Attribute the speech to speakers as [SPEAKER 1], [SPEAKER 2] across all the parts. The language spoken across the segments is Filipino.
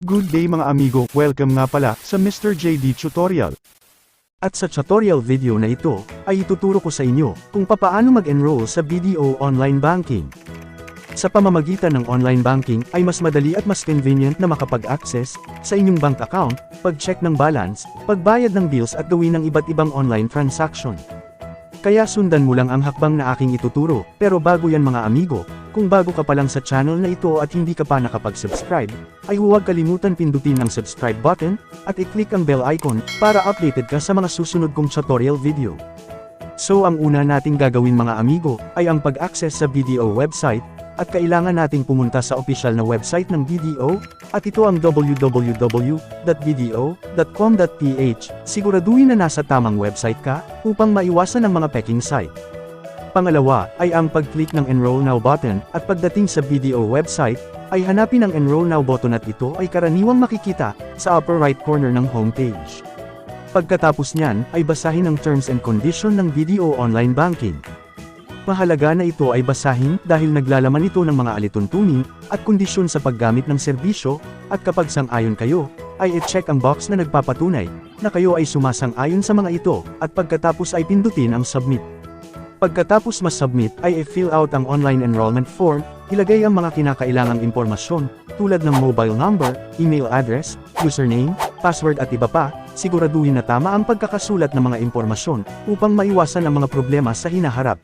[SPEAKER 1] Good day mga amigo, welcome nga pala sa Mr. JD Tutorial. At sa tutorial video na ito, ay ituturo ko sa inyo kung papaano mag-enroll sa BDO Online Banking. Sa pamamagitan ng online banking ay mas madali at mas convenient na makapag-access sa inyong bank account, pag-check ng balance, pagbayad ng bills at gawin ng iba't ibang online transaction. Kaya sundan mo lang ang hakbang na aking ituturo, pero bago yan mga amigo, kung bago ka pa lang sa channel na ito at hindi ka pa nakapag-subscribe, ay huwag kalimutan pindutin ang subscribe button, at i-click ang bell icon, para updated ka sa mga susunod kong tutorial video. So ang una nating gagawin mga amigo, ay ang pag-access sa BDO website, at kailangan nating pumunta sa official na website ng BDO, at ito ang www.bdo.com.ph. Siguraduhin na nasa tamang website ka, upang maiwasan ang mga peking site. Pangalawa, ay ang pag-click ng Enroll Now button, at pagdating sa BDO website, ay hanapin ang Enroll Now button at ito ay karaniwang makikita sa upper right corner ng homepage. Pagkatapos niyan, ay basahin ang Terms and Condition ng BDO Online Banking. Mahalaga na ito ay basahin dahil naglalaman ito ng mga alituntunin at kondisyon sa paggamit ng serbisyo, at kapag sang-ayon kayo, ay i-check ang box na nagpapatunay na kayo ay sumasang-ayon sa mga ito, at pagkatapos ay pindutin ang Submit. Pagkatapos ma-submit ay i-fill out ang online enrollment form, ilagay ang mga kinakailangang impormasyon, tulad ng mobile number, email address, username, password at iba pa, siguraduhin na tama ang pagkakasulat ng mga impormasyon, upang maiwasan ang mga problema sa hinaharap.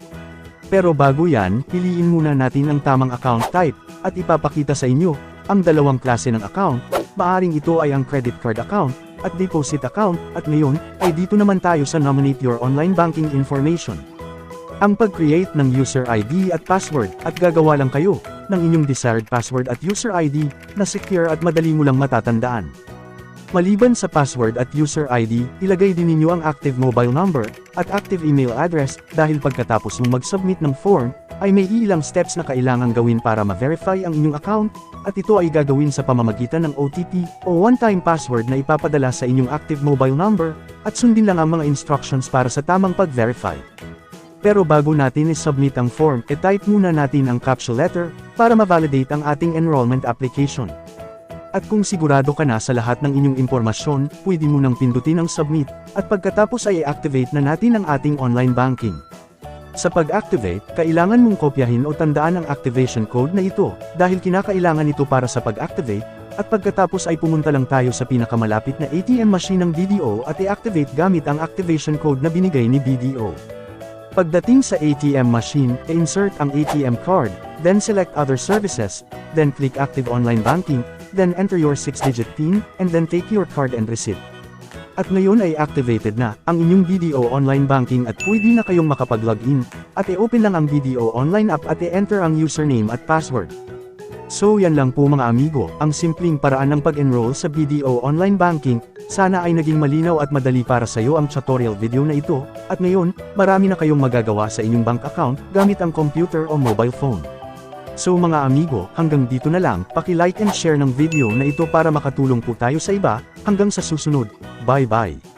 [SPEAKER 1] Pero bago yan, piliin muna natin ang tamang account type, at ipapakita sa inyo ang dalawang klase ng account. Maaring ito ay ang credit card account, at deposit account, at ngayon, ay dito naman tayo sa Nominate Your Online Banking Information. Ang pag-create ng user ID at password, at gagawa lang kayo ng inyong desired password at user ID, na secure at madali mo lang matatandaan. Maliban sa password at user ID, ilagay din ninyo ang active mobile number, at active email address, dahil pagkatapos mong mag-submit ng form, ay may ilang steps na kailangang gawin para ma-verify ang inyong account, at ito ay gagawin sa pamamagitan ng OTP, o one-time password na ipapadala sa inyong active mobile number, at sundin lang ang mga instructions para sa tamang pag-verify. Pero bago natin i-submit ang form, i-type muna natin ang captcha letter, para ma-validate ang ating enrollment application. At kung sigurado ka na sa lahat ng inyong impormasyon, pwede mo nang pindutin ang Submit, at pagkatapos ay i-activate na natin ang ating online banking. Sa pag-activate, kailangan mong kopyahin o tandaan ang activation code na ito, dahil kinakailangan ito para sa pag-activate, at pagkatapos ay pumunta lang tayo sa pinakamalapit na ATM machine ng BDO at i-activate gamit ang activation code na binigay ni BDO. Pagdating sa ATM machine, i-insert ang ATM card, then select Other Services, then click Active Online Banking, then enter your 6-digit PIN, and then take your card and receipt. At ngayon ay activated na ang inyong BDO Online Banking at pwede na kayong makapag-login, at i-open lang ang BDO Online app at i-enter ang username at password. So yan lang po mga amigo, ang simpleng paraan ng pag-enroll sa BDO Online Banking. Sana ay naging malinaw at madali para sa iyo ang tutorial video na ito, at ngayon, marami na kayong magagawa sa inyong bank account gamit ang computer o mobile phone. So mga amigo, hanggang dito na lang, paki-like and share ng video na ito para makatulong po tayo sa iba. Hanggang sa susunod, bye-bye!